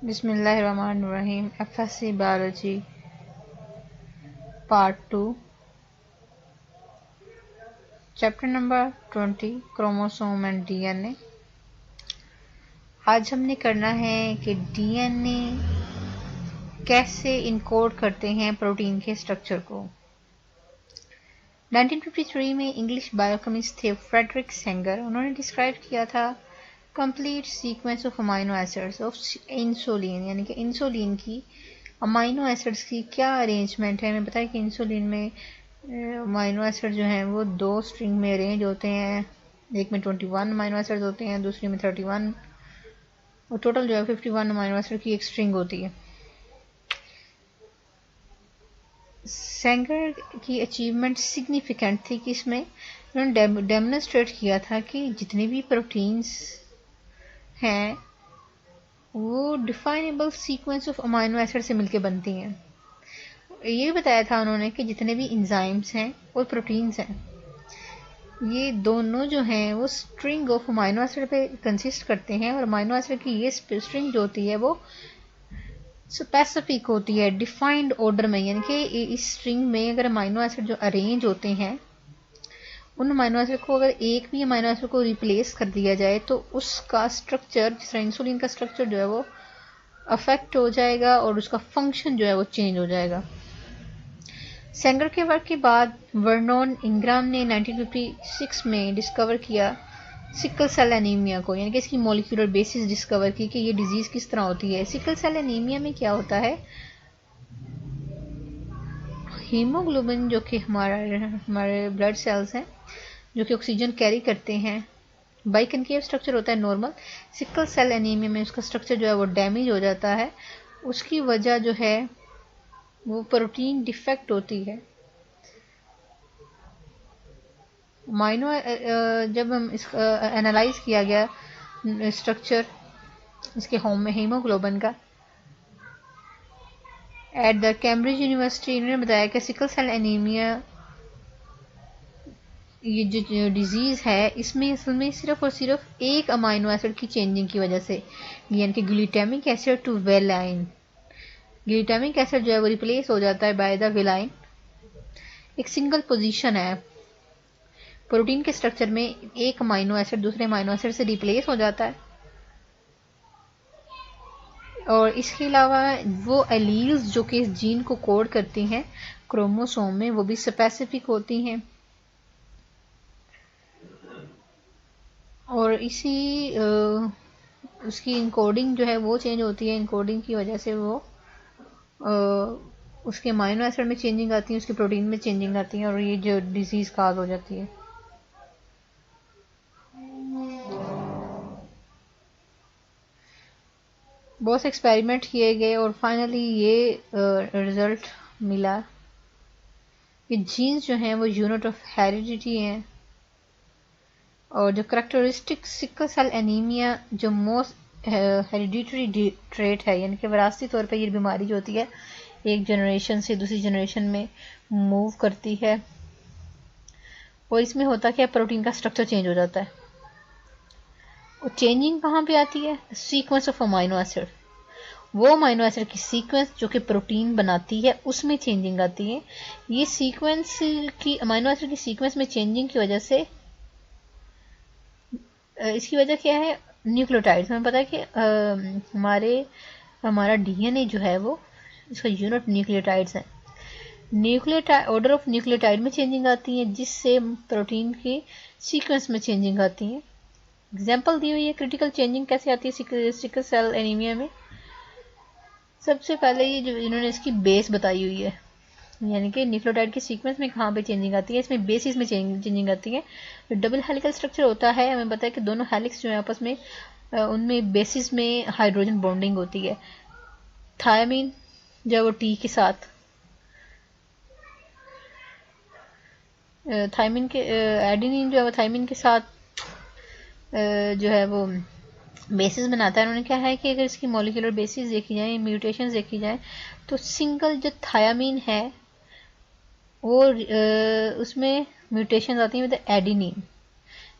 बिस्मिल्लाहिर्रहमानिर्रहीम। FSc biology part 2 chapter number 20 chromosome and DNA. आज हमने करना है कि डीएनए कैसे इनकोड करते हैं प्रोटीन के स्ट्रक्चर को। 1953 में इंग्लिश बायोकेमिस्ट थे फ्रेडरिक सेंगर। उन्होंने डिस्क्राइब किया था complete sequence of amino acids of insulin, यानी कि इंसुलिन की अमाइनो एसिड्स की क्या अरेंजमेंट है। हमें पता है कि इंसुलिन में अमाइनो एसिड जो हैं वो 2 स्ट्रिंग में अरेंज होते हैं। एक में 21 अमाइनो एसिड होते हैं, दूसरी में 31, और टोटल जो है 51 अमाइनो एसिड की एक स्ट्रिंग होती है। सेंगर की अचीवमेंट सिग्निफिकेंट थी कि इसमें उन्होंने डेमोन्स्ट्रेट किया था कि जितने भी प्रोटीन्स हैं वो definable sequence of amino acid से मिलकर बनती हैं। ये भी बताया था उन्होंने कि जितने भी इंजाइम्स हैं और प्रोटीन्स हैं ये दोनों जो हैं वो स्ट्रिंग ऑफ अमाइनो एसिड पे कंसिस्ट करते हैं, और अमाइनो एसिड की ये स्ट्रिंग जो होती है वो स्पेसिफिक होती है डिफाइंड ऑर्डर में, यानी कि इस स्ट्रिंग में अगर अमाइनो एसिड जो अरेंज होते हैं उन अमाइनो एसिड को अगर एक भी अमाइनो एसिड को रिप्लेस कर दिया जाए तो उसका स्ट्रक्चर, जिस तरह इंसुलिन का स्ट्रक्चर जो है वो अफेक्ट हो जाएगा और उसका फंक्शन जो है वो चेंज हो जाएगा। सेंगर के वर्क के बाद वर्नोन इंग्राम ने 1956 में डिस्कवर किया सिकल सेल एनीमिया को, यानी कि इसकी मॉलिक्यूलर बेसिस डिस्कवर की कि ये डिजीज किस तरह होती है। सिकल सेल एनीमिया में क्या होता है, हीमोग्लोबिन जो कि हमारे ब्लड सेल्स हैं जो कि ऑक्सीजन कैरी करते हैं, बाइकनकेव स्ट्रक्चर होता है नॉर्मल। सिकल सेल एनीमिया में उसका स्ट्रक्चर जो है वो डैमेज हो जाता है। उसकी वजह जो है वो प्रोटीन डिफेक्ट होती है। माइनो जब हम इसका एनालाइज किया गया स्ट्रक्चर इसके होम में हीमोग्लोबिन का एट द कैम्ब्रिज यूनिवर्सिटी, इन्होंने बताया कि सिकल सेल एनीमिया ये जो डिजीज है इसमें असल में सिर्फ और सिर्फ एक अमाइनो एसिड की चेंजिंग की वजह से, यानी कि glutamic acid to valine, glutamic acid जो है वो रिप्लेस हो जाता है बाय द वेलाइन। एक सिंगल पोजीशन है प्रोटीन के स्ट्रक्चर में, एक अमाइनो एसिड दूसरे अमाइनो एसिड से रिप्लेस हो जाता है, और इसके अलावा वो एलील्स जो कि इस जीन को कोड करती हैं क्रोमोसोम में वो भी स्पेसिफिक होती हैं, और इसी उसकी इनकोडिंग जो है वो चेंज होती है। इनकोडिंग की वजह से वो उसके अमाइनो एसिड में चेंजिंग आती है, उसके प्रोटीन में चेंजिंग आती है, और ये जो डिजीज काज हो जाती है। बहुत से एक्सपेरिमेंट किए गए और फाइनली ये रिजल्ट मिला कि जीन्स जो हैं वो यूनिट ऑफ हेरिडिटी हैं, और जो करेक्टरिस्टिक सिकल सेल एनीमिया जो मोस्ट हेरिडिटरी ट्रेट है, यानी कि विरासती तौर पे ये बीमारी जो होती है एक जनरेशन से दूसरी जनरेशन में मूव करती है, और इसमें होता क्या है प्रोटीन का स्ट्रक्चर चेंज हो जाता है। और चेंजिंग कहाँ पे आती है, सीक्वेंस ऑफ अमाइनो एसिड, वो अमाइनो एसिड की सीक्वेंस जो कि प्रोटीन बनाती है उसमें चेंजिंग आती है। ये सीक्वेंस की अमाइनो एसिड की सीक्वेंस में चेंजिंग की वजह से इसकी वजह क्या है, न्यूक्लियोटाइड्स। हमें पता है कि हमारा डीएनए जो है वो इसका यूनिट न्यूक्लियोटाइड्स है। न्यूक्लियोटाइड ऑर्डर ऑफ न्यूक्लियोटाइड में चेंजिंग आती है जिससे प्रोटीन की सीक्वेंस में चेंजिंग आती है। एग्जाम्पल दी हुई है क्रिटिकल चेंजिंग कैसे आती है सिकल सेल एनीमिया में। सबसे पहले ये जो इन्होंने इसकी बेस बताई हुई है, यानी कि न्यूक्लियोटाइड की सीक्वेंस में कहाँ पे चेंजिंग आती है, इसमें बेसिस में चेंजिंग आती है। जो डबल हेलिकल स्ट्रक्चर होता है हमें पता है कि दोनों हेलिक्स जो है आपस में उनमें बेसिस में हाइड्रोजन बॉन्डिंग होती है। थायमीन जो वो टी के साथ थायमीन के एडेनिन जो है वो थायमीन के साथ जो है वो बेसिस बनाता है। उन्होंने क्या है कि अगर इसकी मॉलिक्यूलर बेसिस देखी जाए, म्यूटेशंस देखी जाए, तो सिंगल जो थायामीन है वो उसमें म्यूटेशन आती है विद एडेनिन,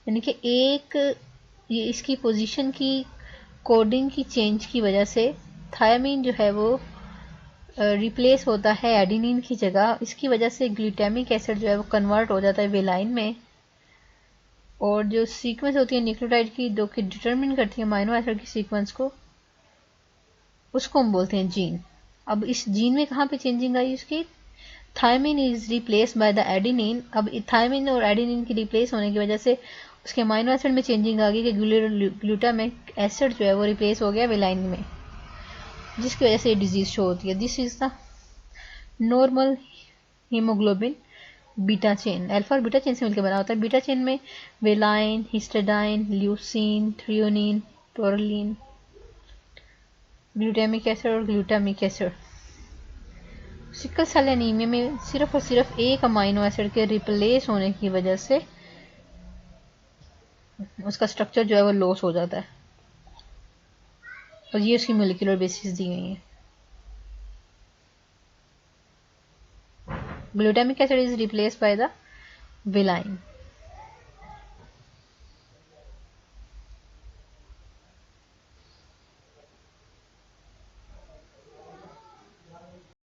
यानी कि एक ये इसकी पोजीशन की कोडिंग की चेंज की वजह से थायमीन जो है वो रिप्लेस होता है एडिनिन की जगह। इसकी वजह से ग्लूटामिक एसिड जो है वो कन्वर्ट हो जाता है वेलाइन में, और जो सीक्वेंस होती है न्यूक्लियोटाइड की जो कि डिटरमिन करती है अमीनो एसिड की सीक्वेंस को, उसको हम बोलते हैं जीन। अब इस जीन में कहाँ पे चेंजिंग आई उसकी, thymine is replace by the adenine. अब थायमिन और एडिनिन की रिप्लेस होने की वजह से उसके अमीनो एसिड में चेंजिंग आ गई कि ग्लूटामिक एसिड जो है वो रिप्लेस हो गया वेलाइन में, जिसकी वजह से ये डिजीज शो होती है। This is the normal haemoglobin beta chain. Alpha और बीटा चेन से मिलकर बना होता है। बीटा चेन में valine, histidine, leucine, threonine, proline, glutamic acid और glutamic acid. Sickle cell anaemia में सिर्फ और सिर्फ एक अमाइनो एसिड के रिप्लेस होने की वजह से उसका स्ट्रक्चर जो है वो लॉस हो जाता है, और ये उसकी मोलिकुलर बेसिस दी गई है। Glutamic acid is replace by the valine.